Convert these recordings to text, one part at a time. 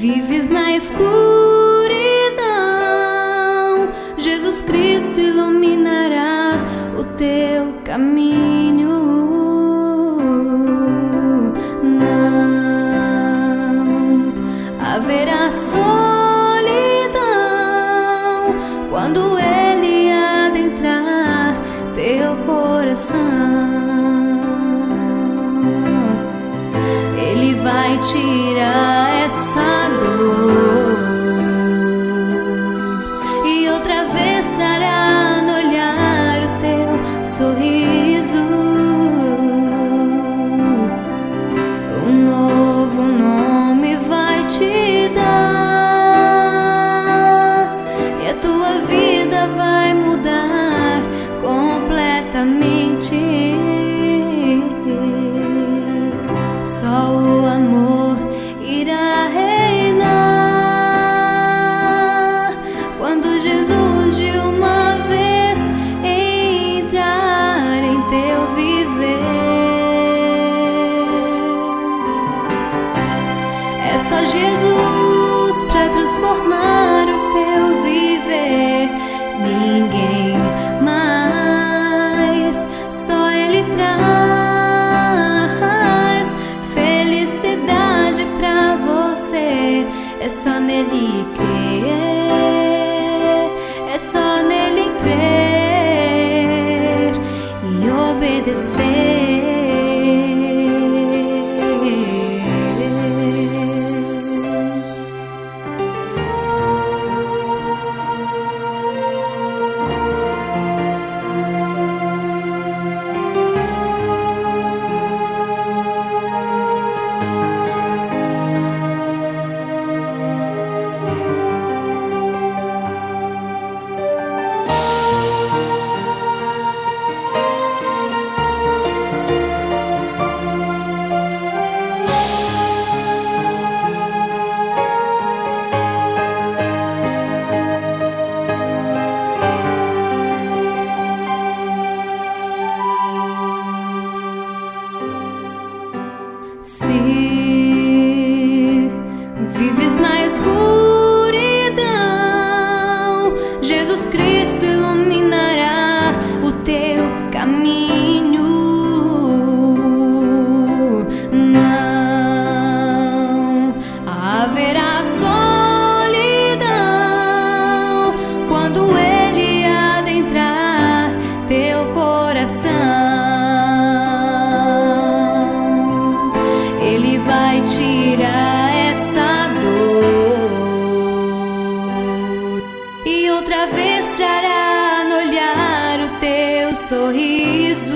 Vives na escuridão, Jesus Cristo iluminará o teu caminho. Não haverá solidão quando Ele adentrar teu coração. Ele vai tirar essa dor e outra vez trará no olhar o teu sorriso. Um novo nome vai te dar e a tua vida vai mudar completamente. Só o amor irá reinar quando Jesus de uma vez entrar em teu viver. É só Jesus pra transformar o teu viver. Ninguém mais, só Ele traz pra você. É só nele crer, é só nele crer e obedecer. Se vives na escuridão, Jesus Cristo iluminará o teu caminho. Não haverá solidão quando Ele adentrar teu coração. Ele vai tirar essa dor e outra vez trará no olhar o teu sorriso.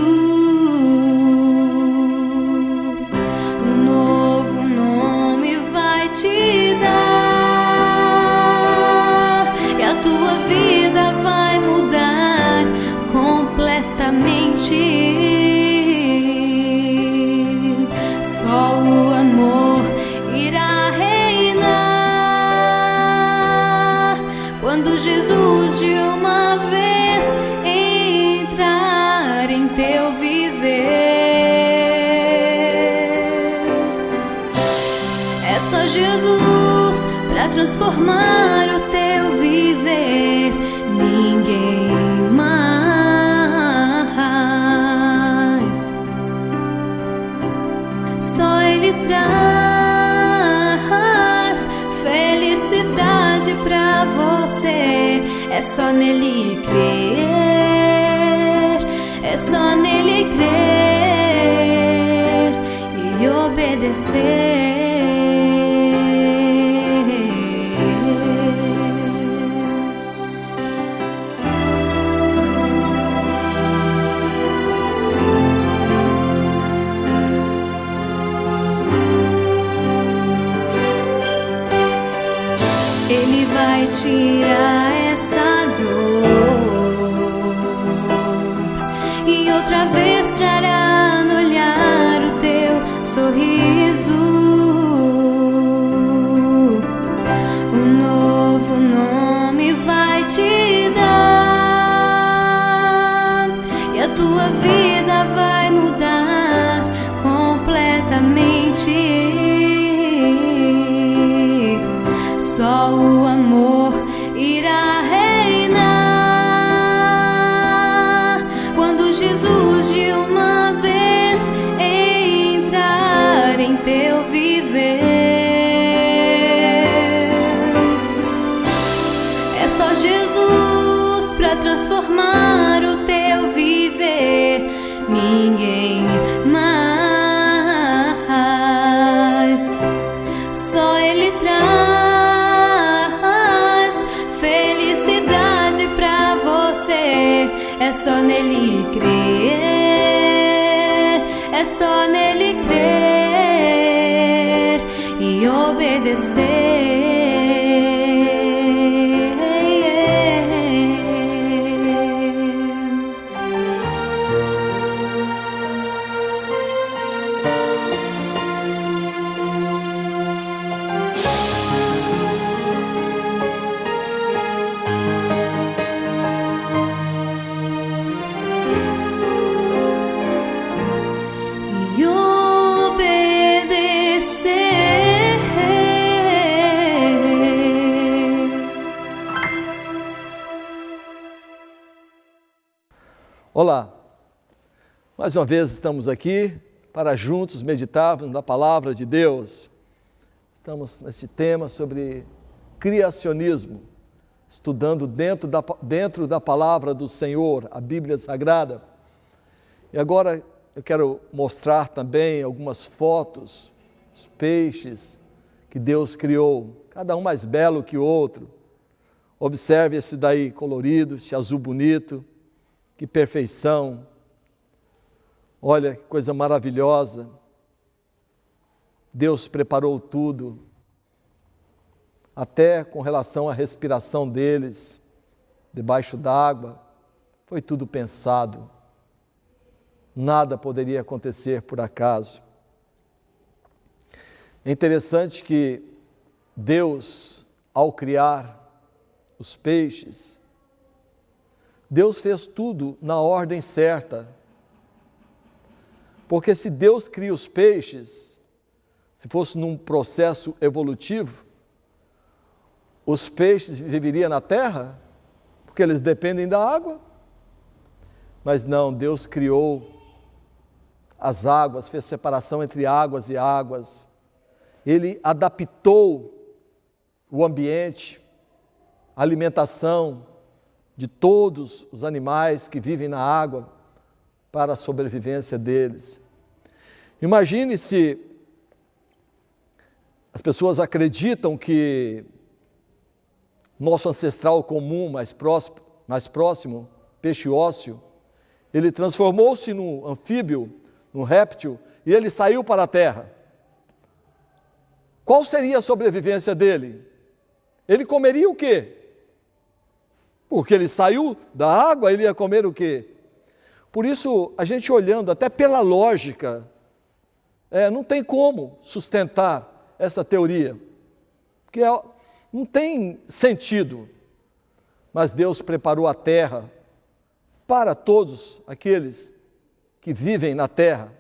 Um novo nome vai te dar e a tua vida vai mudar completamente. Só o amor irá reinar quando Jesus de uma vez entrar em teu viver. É só Jesus pra transformar o teu viver. Ninguém traz felicidade pra você. É só nele crer, é só nele crer e obedecer. Ele vai tirar essa dor e outra vez trará no olhar o teu sorriso. Um novo nome vai te dar e a tua vida vai mudar completamente. Só o amor irá reinar quando Jesus de uma vez entrar em teu viver. É só Jesus pra transformar o teu viver, ninguém mais. Só Ele traz felicidade pra você. É só nele crer, é só nele crer e obedecer. Olá, mais uma vez estamos aqui para juntos meditarmos na Palavra de Deus. Estamos nesse tema sobre criacionismo, estudando dentro da Palavra do Senhor, a Bíblia Sagrada. E agora eu quero mostrar também algumas fotos, os peixes que Deus criou, cada um mais belo que o outro. Observe esse daí colorido, esse azul bonito. Que perfeição, olha que coisa maravilhosa, Deus preparou tudo, até com relação à respiração deles, debaixo d'água, foi tudo pensado, nada poderia acontecer por acaso. É interessante que Deus, ao criar os peixes, Deus fez tudo na ordem certa, porque se Deus cria os peixes, se fosse num processo evolutivo, os peixes viveriam na terra, porque eles dependem da água, mas não, Deus criou as águas, fez separação entre águas e águas, Ele adaptou o ambiente, a alimentação, de todos os animais que vivem na água para a sobrevivência deles. Imagine se as pessoas acreditam que nosso ancestral comum mais próximo, peixe ósseo, ele transformou-se num anfíbio, num réptil, e ele saiu para a terra. Qual seria a sobrevivência dele? Ele comeria o quê? Porque ele saiu da água, ele ia comer o quê? Por isso, a gente olhando até pela lógica, não tem como sustentar essa teoria, porque não tem sentido. Mas Deus preparou a terra para todos aqueles que vivem na terra,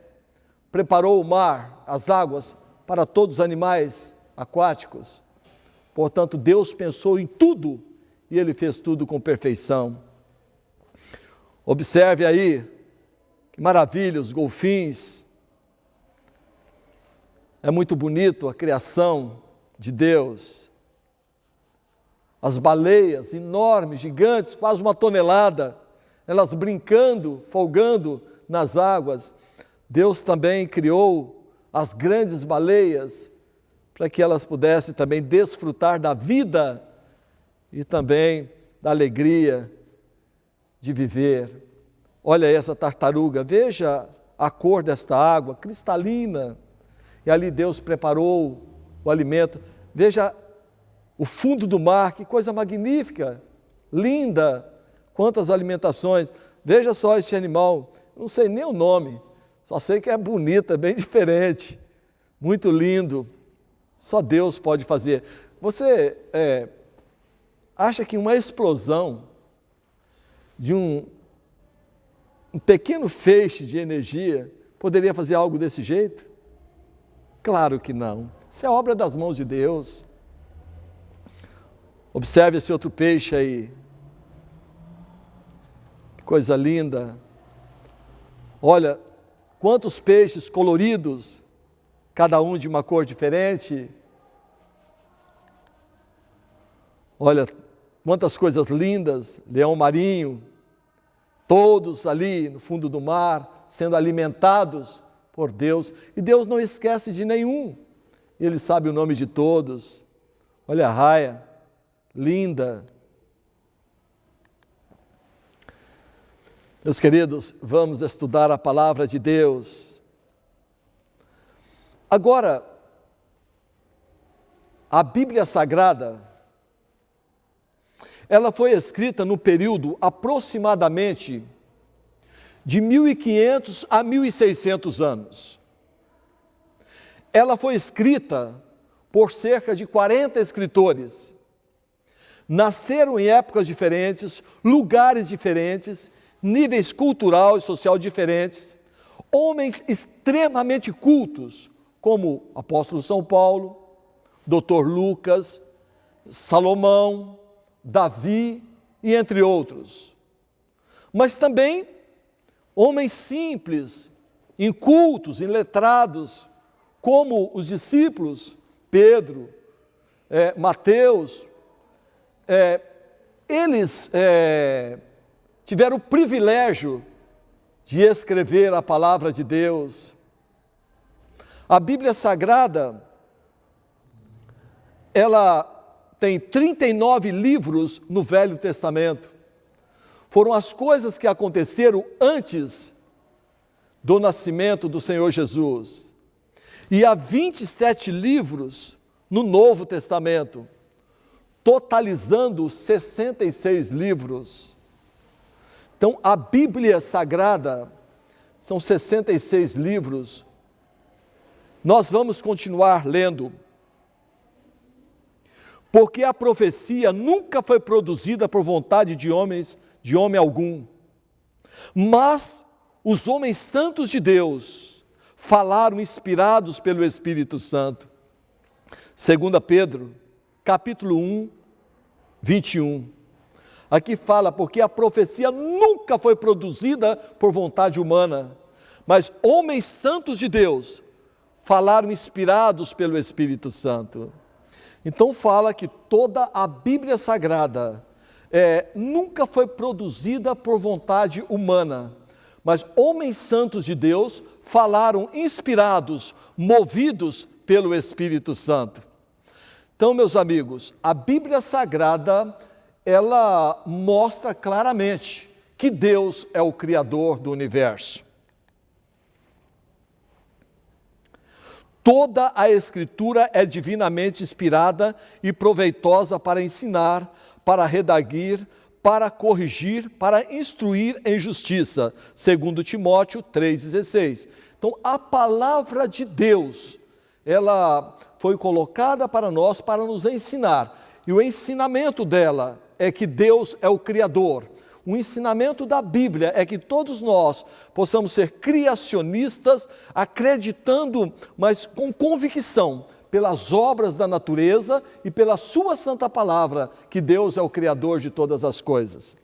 preparou o mar, as águas, para todos os animais aquáticos. Portanto, Deus pensou em tudo, e Ele fez tudo com perfeição. Observe aí, que maravilha, os golfinhos. É muito bonito a criação de Deus. As baleias enormes, gigantes, quase 1 tonelada, elas brincando, folgando nas águas. Deus também criou as grandes baleias para que elas pudessem também desfrutar da vida e também da alegria de viver. Olha essa tartaruga, veja a cor desta água, cristalina. E ali Deus preparou o alimento. Veja o fundo do mar, que coisa magnífica, linda, quantas alimentações. Veja só esse animal, não sei nem o nome, só sei que é bonita, bem diferente, muito lindo. Só Deus pode fazer. Você acha que uma explosão de um pequeno feixe de energia poderia fazer algo desse jeito? Claro que não. Isso é obra das mãos de Deus. Observe esse outro peixe aí. Que coisa linda. Olha, quantos peixes coloridos, cada um de uma cor diferente. Olha, quantas coisas lindas, leão marinho, todos ali no fundo do mar, sendo alimentados por Deus. E Deus não esquece de nenhum. Ele sabe o nome de todos. Olha a raia, linda. Meus queridos, vamos estudar a palavra de Deus. Agora, a Bíblia Sagrada, ela foi escrita no período aproximadamente de 1500 a 1600 anos. Ela foi escrita por cerca de 40 escritores. Nasceram em épocas diferentes, lugares diferentes, níveis cultural e social diferentes, homens extremamente cultos, como o apóstolo São Paulo, Dr. Lucas, Salomão, Davi e entre outros. Mas também homens simples, incultos, iletrados, como os discípulos Pedro, Mateus. Eles tiveram o privilégio de escrever a palavra de Deus. A Bíblia Sagrada, ela tem 39 livros no Velho Testamento. Foram as coisas que aconteceram antes do nascimento do Senhor Jesus. E há 27 livros no Novo Testamento, totalizando 66 livros. Então, a Bíblia Sagrada são 66 livros. Nós vamos continuar lendo. Porque a profecia nunca foi produzida por vontade de homem algum. Mas os homens santos de Deus falaram inspirados pelo Espírito Santo. 2 Pedro, capítulo 1, 21. Aqui fala, porque a profecia nunca foi produzida por vontade humana, mas homens santos de Deus falaram inspirados pelo Espírito Santo. Então fala que toda a Bíblia Sagrada nunca foi produzida por vontade humana, mas homens santos de Deus falaram inspirados, movidos pelo Espírito Santo. Então, meus amigos, a Bíblia Sagrada, ela mostra claramente que Deus é o Criador do universo. Toda a Escritura é divinamente inspirada e proveitosa para ensinar, para redarguir, para corrigir, para instruir em justiça, segundo Timóteo 3,16. Então, a palavra de Deus, ela foi colocada para nós para nos ensinar. E o ensinamento dela é que Deus é o Criador. O ensinamento da Bíblia é que todos nós possamos ser criacionistas, acreditando, mas com convicção, pelas obras da natureza e pela sua santa palavra, que Deus é o Criador de todas as coisas.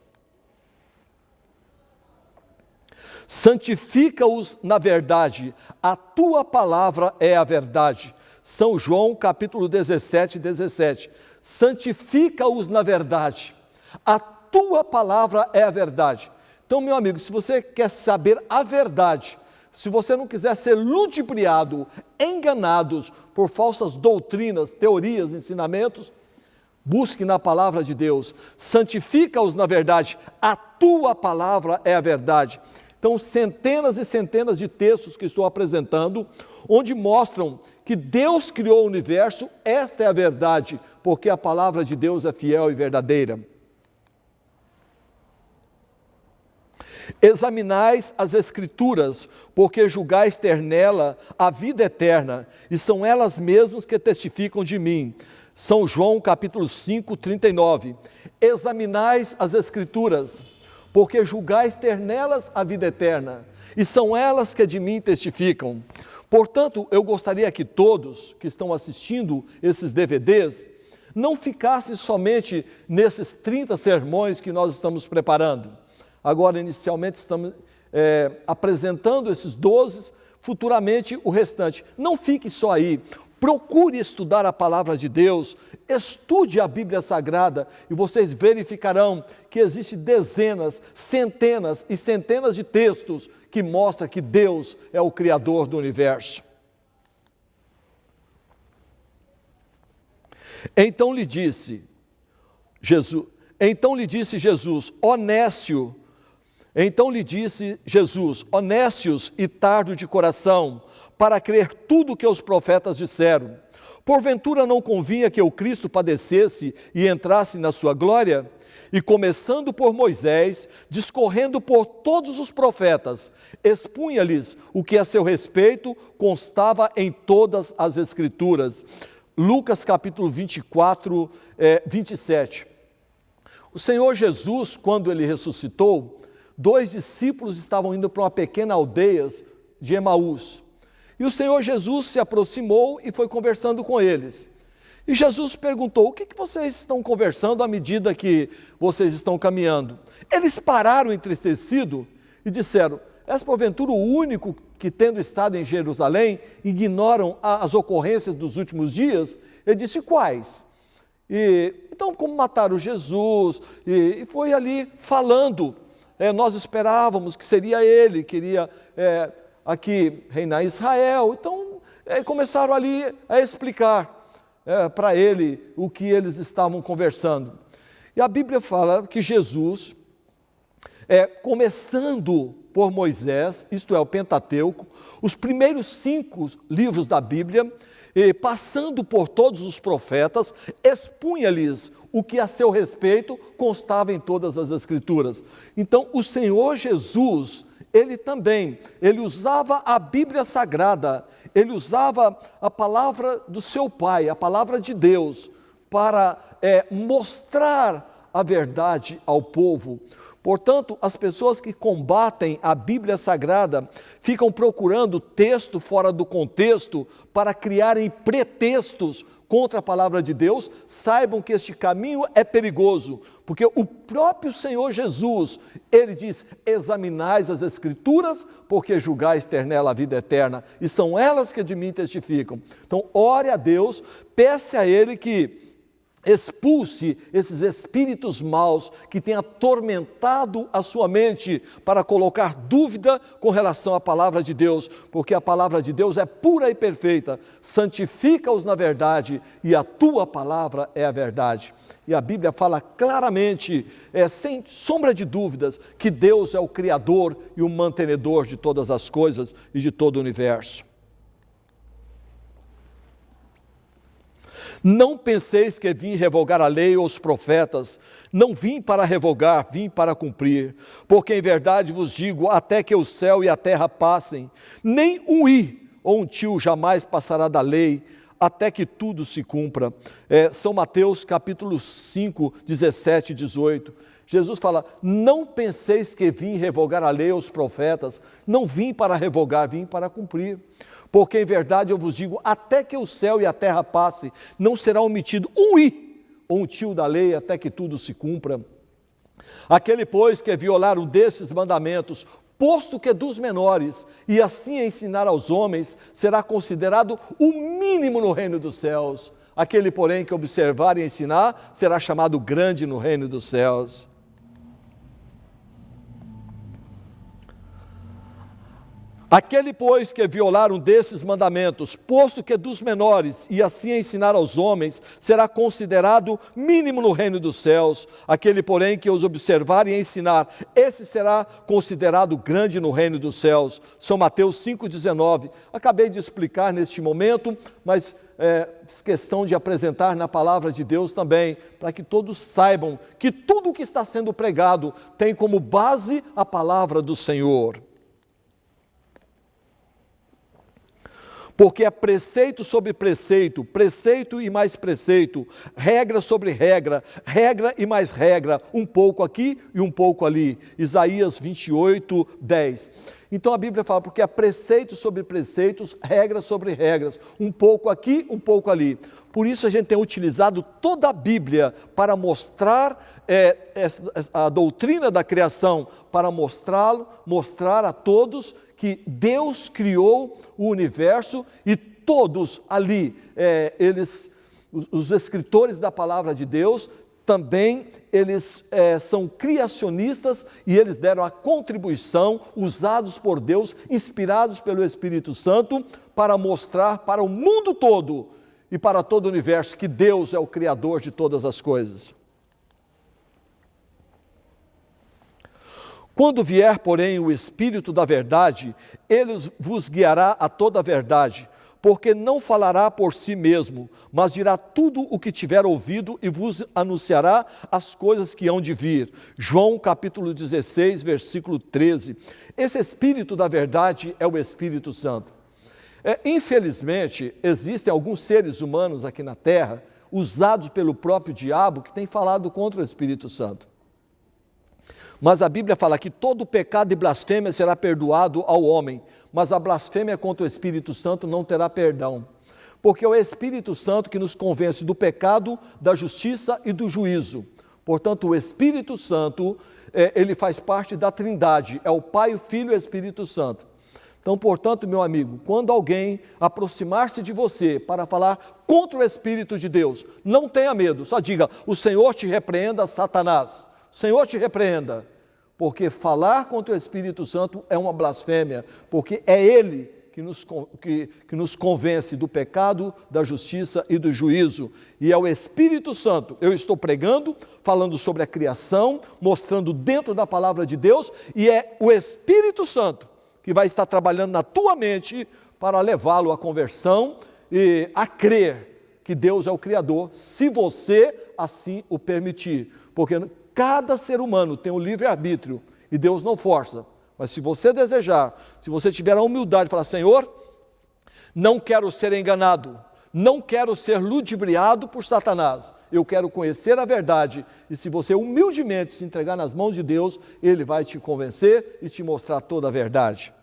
Santifica-os na verdade, a tua palavra é a verdade. São João capítulo 17, 17. Santifica-os na verdade, a tua palavra é a verdade. Então, meu amigo, se você quer saber a verdade, se você não quiser ser ludibriado, enganados por falsas doutrinas, teorias, ensinamentos, busque na palavra de Deus, santifica-os na verdade, a tua palavra é a verdade. Então, centenas e centenas de textos que estou apresentando, onde mostram que Deus criou o universo, esta é a verdade, porque a palavra de Deus é fiel e verdadeira. Examinais as Escrituras, porque julgais ter nela a vida eterna, e são elas mesmas que testificam de mim. São João capítulo 5, 39. Examinais as Escrituras, porque julgais ter nelas a vida eterna, e são elas que de mim testificam. Portanto, eu gostaria que todos que estão assistindo esses DVDs, não ficassem somente nesses 30 sermões que nós estamos preparando. Agora, inicialmente, estamos apresentando esses 12, futuramente o restante. Não fique só aí. Procure estudar a palavra de Deus, estude a Bíblia Sagrada e vocês verificarão que existem dezenas, centenas e centenas de textos que mostram que Deus é o Criador do universo. Então lhe disse Jesus, honestos e tardo de coração, para crer tudo que os profetas disseram. Porventura não convinha que o Cristo padecesse e entrasse na sua glória? E começando por Moisés, discorrendo por todos os profetas, expunha-lhes o que a seu respeito constava em todas as Escrituras. Lucas capítulo 24, 27. O Senhor Jesus, quando ele ressuscitou, 2 discípulos estavam indo para uma pequena aldeia de Emaús. E o Senhor Jesus se aproximou e foi conversando com eles. E Jesus perguntou: o que vocês estão conversando à medida que vocês estão caminhando? Eles pararam entristecidos e disseram: és porventura o único que, tendo estado em Jerusalém, ignoram as ocorrências dos últimos dias? Ele disse: quais? Então, como mataram Jesus? E foi ali falando. Nós esperávamos que seria ele, queria aqui reinar Israel. Então, começaram ali a explicar para ele o que eles estavam conversando. E a Bíblia fala que Jesus, começando por Moisés, isto é, o Pentateuco, os primeiros 5 livros da Bíblia, passando por todos os profetas, expunha-lhes o que a seu respeito constava em todas as Escrituras. Então, o Senhor Jesus, ele usava a Bíblia Sagrada, ele usava a palavra do seu Pai, a palavra de Deus, para mostrar a verdade ao povo. Portanto, as pessoas que combatem a Bíblia Sagrada ficam procurando texto fora do contexto para criarem pretextos contra a palavra de Deus. Saibam que este caminho é perigoso, porque o próprio Senhor Jesus, ele diz: examinais as Escrituras, porque julgais ter nela a vida eterna, e são elas que de mim testificam. Então, ore a Deus, peça a Ele que expulse esses espíritos maus que têm atormentado a sua mente para colocar dúvida com relação à palavra de Deus, porque a palavra de Deus é pura e perfeita. Santifica-os na verdade, e a tua palavra é a verdade. E a Bíblia fala claramente, sem sombra de dúvidas, que Deus é o Criador e o mantenedor de todas as coisas e de todo o universo. Não penseis que vim revogar a lei ou os profetas. Não vim para revogar, vim para cumprir. Porque em verdade vos digo, até que o céu e a terra passem, nem um i ou um tio jamais passará da lei, até que tudo se cumpra. São Mateus capítulo 5, 17 e 18. Jesus fala: não penseis que vim revogar a lei ou os profetas. Não vim para revogar, vim para cumprir. Porque em verdade eu vos digo, até que o céu e a terra passem, não será omitido um i ou um tio da lei, até que tudo se cumpra. Aquele, pois, que violar um desses mandamentos, posto que dos menores, e assim ensinar aos homens, será considerado o mínimo no reino dos céus. Aquele, porém, que observar e ensinar, será chamado grande no reino dos céus. Aquele, pois, que violar um desses mandamentos, posto que dos menores, e assim ensinar aos homens, será considerado mínimo no reino dos céus. Aquele, porém, que os observar e ensinar, esse será considerado grande no reino dos céus. São Mateus 5,19. Acabei de explicar neste momento, mas questão de apresentar na palavra de Deus também, para que todos saibam que tudo o que está sendo pregado tem como base a palavra do Senhor. Porque é preceito sobre preceito, preceito e mais preceito, regra sobre regra, regra e mais regra, um pouco aqui e um pouco ali. Isaías 28, 10. Então a Bíblia fala, porque é preceito sobre preceitos, regras sobre regras, um pouco aqui, um pouco ali. Por isso a gente tem utilizado toda a Bíblia para mostrar a doutrina da criação, para mostrar a todos que Deus criou o universo e todos ali, os escritores da palavra de Deus, também eles são criacionistas e eles deram a contribuição, usados por Deus, inspirados pelo Espírito Santo, para mostrar para o mundo todo e para todo o universo que Deus é o Criador de todas as coisas. Quando vier, porém, o Espírito da verdade, ele vos guiará a toda a verdade, porque não falará por si mesmo, mas dirá tudo o que tiver ouvido e vos anunciará as coisas que hão de vir. João capítulo 16, versículo 13. Esse Espírito da verdade é o Espírito Santo. Infelizmente, existem alguns seres humanos aqui na Terra, usados pelo próprio diabo, que têm falado contra o Espírito Santo. Mas a Bíblia fala que todo pecado e blasfêmia será perdoado ao homem, mas a blasfêmia contra o Espírito Santo não terá perdão. Porque é o Espírito Santo que nos convence do pecado, da justiça e do juízo. Portanto, o Espírito Santo, ele faz parte da Trindade, é o Pai, o Filho e o Espírito Santo. Então, portanto, meu amigo, quando alguém aproximar-se de você para falar contra o Espírito de Deus, não tenha medo, só diga, o Senhor te repreenda, Satanás. O Senhor te repreenda, porque falar contra o Espírito Santo é uma blasfêmia, porque é Ele que nos convence do pecado, da justiça e do juízo. E é o Espírito Santo. Eu estou pregando, falando sobre a criação, mostrando dentro da palavra de Deus, e é o Espírito Santo que vai estar trabalhando na tua mente para levá-lo à conversão e a crer que Deus é o Criador, se você assim o permitir. Porque cada ser humano tem o livre-arbítrio e Deus não força. Mas se você desejar, se você tiver a humildade de falar, Senhor, não quero ser enganado, não quero ser ludibriado por Satanás, eu quero conhecer a verdade. E se você humildemente se entregar nas mãos de Deus, Ele vai te convencer e te mostrar toda a verdade.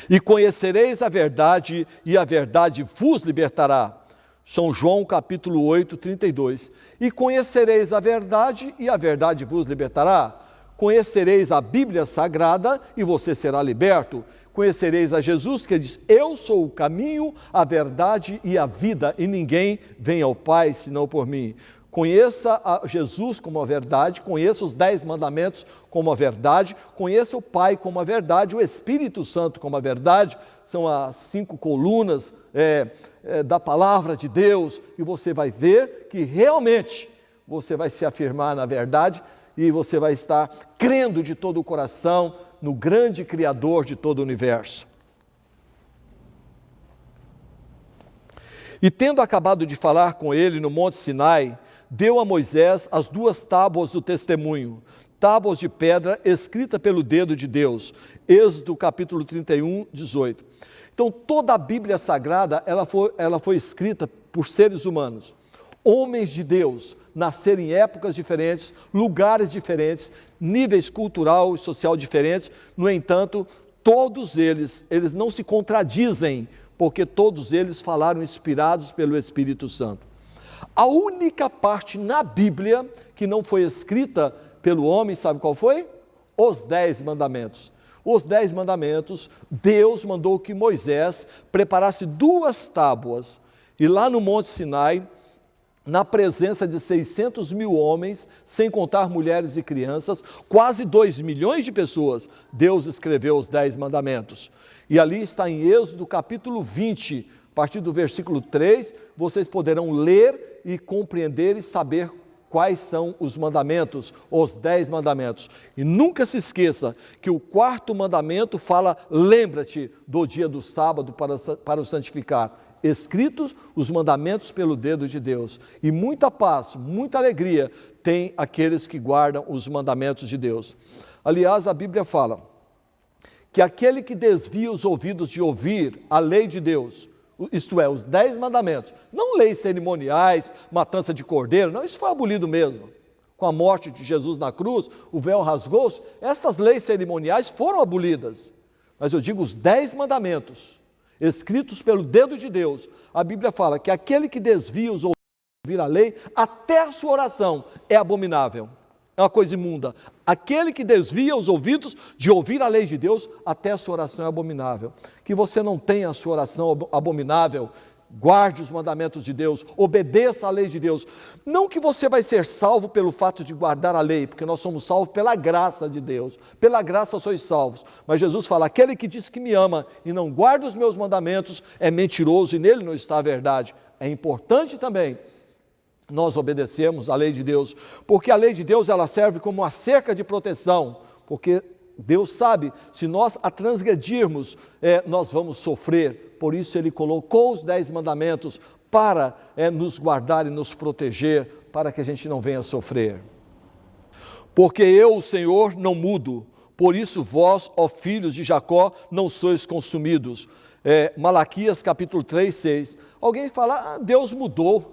E conhecereis a verdade, e a verdade vos libertará. São João capítulo 8, 32. E conhecereis a verdade, e a verdade vos libertará. Conhecereis a Bíblia Sagrada, e você será liberto. Conhecereis a Jesus, que diz, eu sou o caminho, a verdade e a vida, e ninguém vem ao Pai, senão por mim. Conheça a Jesus como a verdade, conheça os 10 mandamentos como a verdade, conheça o Pai como a verdade, o Espírito Santo como a verdade, são as 5 colunas da palavra de Deus, e você vai ver que realmente você vai se afirmar na verdade, e você vai estar crendo de todo o coração no grande Criador de todo o universo. E tendo acabado de falar com ele no Monte Sinai, deu a Moisés as 2 tábuas do testemunho, tábuas de pedra escrita pelo dedo de Deus. Êxodo capítulo 31, 18. Então toda a Bíblia Sagrada, ela foi escrita por seres humanos, homens de Deus, nasceram em épocas diferentes, lugares diferentes, níveis cultural e social diferentes. No entanto, todos eles não se contradizem, porque todos eles falaram inspirados pelo Espírito Santo. A única parte na Bíblia que não foi escrita pelo homem, sabe qual foi? Os 10 mandamentos. Os 10 mandamentos, Deus mandou que Moisés preparasse 2 tábuas, e lá no Monte Sinai, na presença de 600 mil homens, sem contar mulheres e crianças, quase 2 milhões de pessoas, Deus escreveu os 10 mandamentos. E ali está em Êxodo capítulo 20, a partir do versículo 3, vocês poderão ler e compreender e saber quais são os mandamentos, os 10 mandamentos. E nunca se esqueça que o 4º mandamento fala, lembra-te do dia do sábado para o santificar. Escritos os mandamentos pelo dedo de Deus. E muita paz, muita alegria tem aqueles que guardam os mandamentos de Deus. Aliás, a Bíblia fala que aquele que desvia os ouvidos de ouvir a lei de Deus, isto é, os 10 mandamentos, não leis cerimoniais, matança de cordeiro, não, isso foi abolido mesmo. Com a morte de Jesus na cruz, o véu rasgou-se, essas leis cerimoniais foram abolidas. Mas eu digo os 10 mandamentos, escritos pelo dedo de Deus. A Bíblia fala que aquele que desvia os ouvidos de ouvir a lei, até a sua oração é abominável. É uma coisa imunda. Aquele que desvia os ouvidos de ouvir a lei de Deus, até a sua oração é abominável. Que você não tenha a sua oração abominável, guarde os mandamentos de Deus, obedeça a lei de Deus. Não que você vai ser salvo pelo fato de guardar a lei, porque nós somos salvos pela graça de Deus. Pela graça sois salvos. Mas Jesus fala, aquele que diz que me ama e não guarda os meus mandamentos, é mentiroso e nele não está a verdade. É importante também nós obedecemos a lei de Deus, porque a lei de Deus ela serve como uma cerca de proteção, porque Deus sabe, se nós a transgredirmos, nós vamos sofrer. Por isso Ele colocou os 10 mandamentos para nos guardar e nos proteger, para que a gente não venha sofrer. Porque eu, o Senhor, não mudo, por isso vós, ó filhos de Jacó, não sois consumidos. Malaquias capítulo 3, 6. Alguém fala, Deus mudou.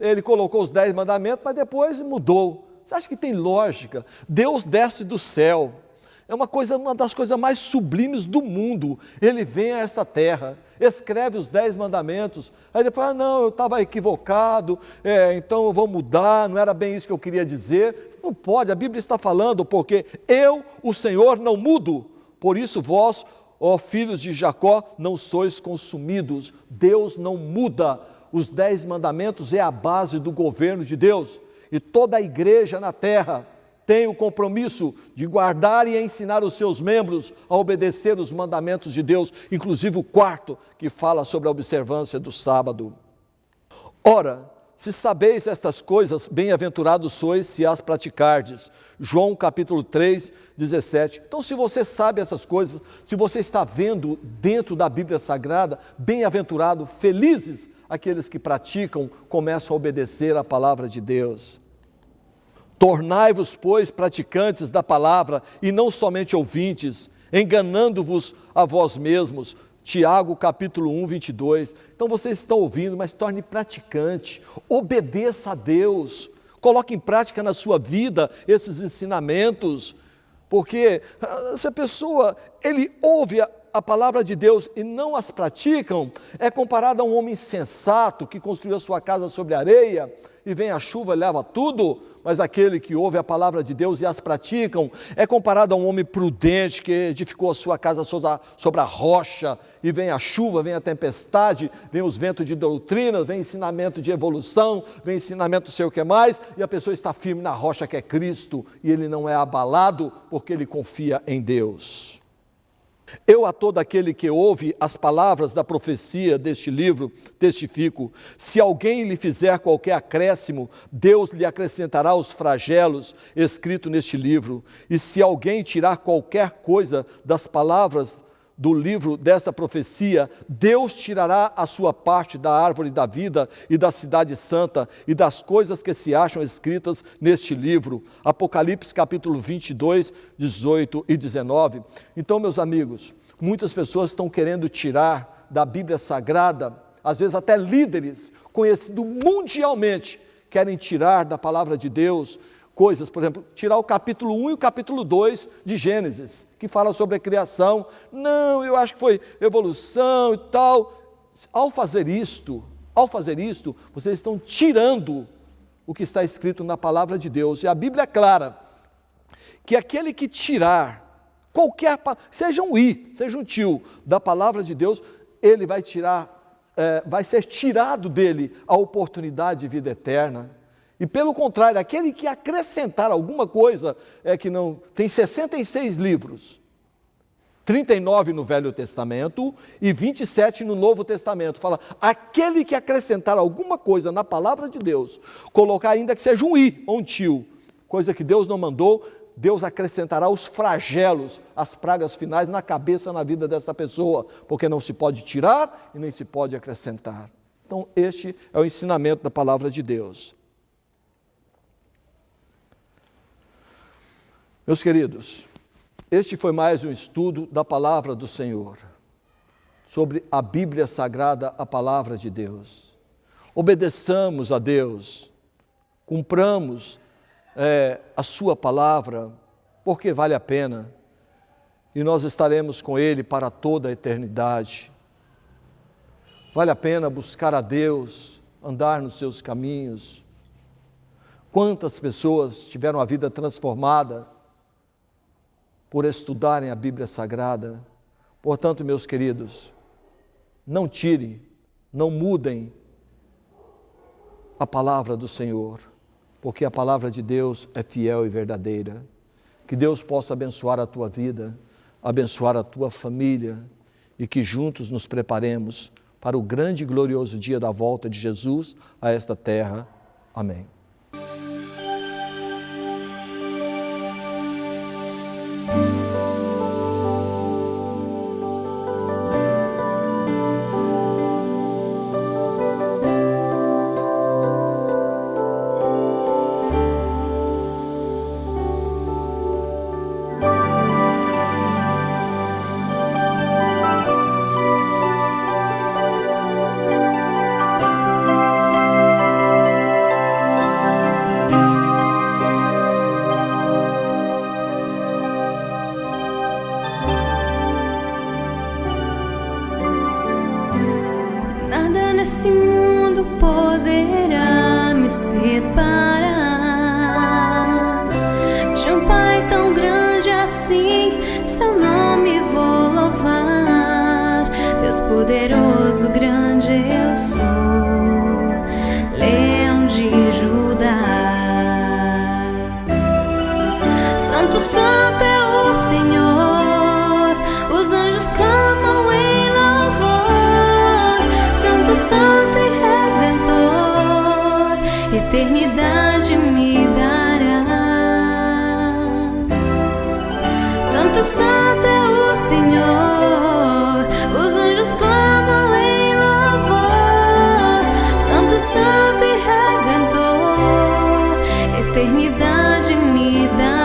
Ele colocou os 10 mandamentos, mas depois mudou. Você acha que tem lógica? Deus desce do céu. É uma das coisas mais sublimes do mundo. Ele vem a esta terra, escreve os 10 mandamentos, aí depois, não, eu estava equivocado, então eu vou mudar, não era bem isso que eu queria dizer. Não pode, a Bíblia está falando, porque eu, o Senhor, não mudo. Por isso vós, ó filhos de Jacó, não sois consumidos. Deus não muda. Os 10 mandamentos é a base do governo de Deus, e toda a igreja na terra tem o compromisso de guardar e ensinar os seus membros a obedecer os mandamentos de Deus, inclusive o 4º, que fala sobre a observância do sábado. Ora, se sabeis estas coisas, bem-aventurados sois se as praticardes. João capítulo 3, 17. Então, se você sabe essas coisas, se você está vendo dentro da Bíblia Sagrada, bem-aventurado, felizes aqueles que praticam, começam a obedecer a palavra de Deus. Tornai-vos, pois, praticantes da palavra, e não somente ouvintes, enganando-vos a vós mesmos. Tiago, capítulo 1, 22. Então, vocês estão ouvindo, mas torne praticante, obedeça a Deus, coloque em prática na sua vida esses ensinamentos, porque se a pessoa, ele ouve a palavra de Deus e não as praticam, é comparado a um homem insensato que construiu a sua casa sobre areia, e vem a chuva e leva tudo, mas aquele que ouve a palavra de Deus e as praticam, é comparado a um homem prudente que edificou a sua casa sobre a rocha, e vem a chuva, vem a tempestade, vem os ventos de doutrina, vem ensinamento de evolução, vem ensinamento sei o que mais, e a pessoa está firme na rocha que é Cristo, e ele não é abalado, porque ele confia em Deus. Eu a todo aquele que ouve as palavras da profecia deste livro testifico, se alguém lhe fizer qualquer acréscimo, Deus lhe acrescentará os flagelos escritos neste livro, e se alguém tirar qualquer coisa das palavras do livro desta profecia, Deus tirará a sua parte da árvore da vida e da cidade santa e das coisas que se acham escritas neste livro. Apocalipse capítulo 22, 18 e 19. Então, meus amigos, muitas pessoas estão querendo tirar da Bíblia Sagrada, às vezes até líderes conhecidos mundialmente, querem tirar da palavra de Deus coisas, por exemplo, tirar o capítulo 1 e o capítulo 2 de Gênesis, que fala sobre a criação. Não, eu acho que foi evolução e tal. Ao fazer isto, vocês estão tirando o que está escrito na palavra de Deus. E a Bíblia é clara, que aquele que tirar qualquer, seja um i, seja um tio, da palavra de Deus, ele vai tirar, vai ser tirado dele a oportunidade de vida eterna. E pelo contrário, aquele que acrescentar alguma coisa, que não, tem 66 livros, 39 no Velho Testamento e 27 no Novo Testamento. Fala, aquele que acrescentar alguma coisa na palavra de Deus, colocar ainda que seja um i ou um tio, coisa que Deus não mandou, Deus acrescentará os flagelos, as pragas finais na cabeça, na vida desta pessoa, porque não se pode tirar e nem se pode acrescentar. Então este é o ensinamento da palavra de Deus. Meus queridos, este foi mais um estudo da palavra do Senhor, sobre a Bíblia Sagrada, a palavra de Deus. Obedeçamos a Deus, cumpramos a sua palavra, porque vale a pena, e nós estaremos com Ele para toda a eternidade. Vale a pena buscar a Deus, andar nos seus caminhos. Quantas pessoas tiveram a vida transformada por estudarem a Bíblia Sagrada? Portanto, meus queridos, não tirem, não mudem a palavra do Senhor, porque a palavra de Deus é fiel e verdadeira. Que Deus possa abençoar a tua vida, abençoar a tua família, e que juntos nos preparemos para o grande e glorioso dia da volta de Jesus a esta terra. Amém. Esse mundo poderá me separar de um Pai tão grande assim. Seu nome vou louvar. Deus poderoso, grande eu sou, Leão de Judá. Santo, santo é o Senhor, os anjos clamam em louvor. Santo e Redentor, eternidade me dará. Santo, santo é o Senhor, os anjos clamam em louvor. Santo, santo e Redentor, eternidade me dará.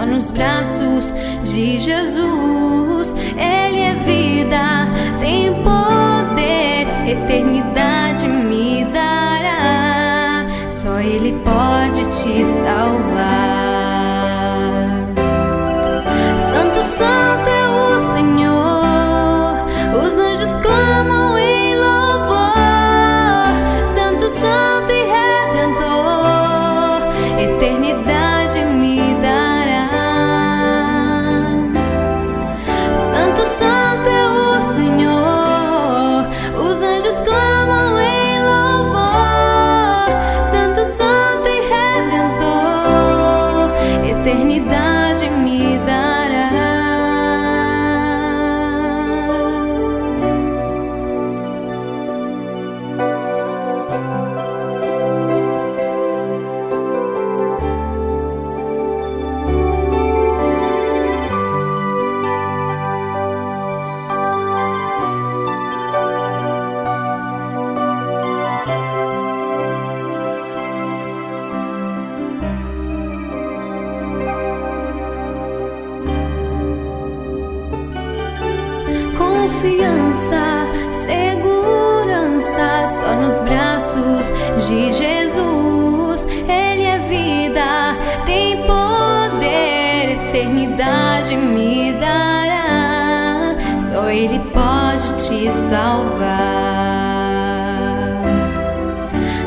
Nos braços de Jesus, Ele é vida, tem poder, eternidade me dará. Só Ele pode te salvar. Santo, santo é o Senhor, os anjos clamam em louvor. Santo, santo e Redentor, eternidade me dará. Santo, santo confiança, segurança só nos braços de Jesus. Ele é vida, tem poder, eternidade me dará. Só Ele pode te salvar.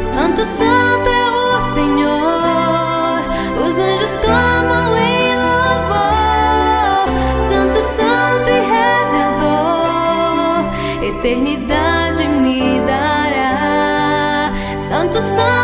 Santo, santo é o Senhor, os anjos clamam em louvor. Santo, santo e redentor, eternidade me dará. Santo, santo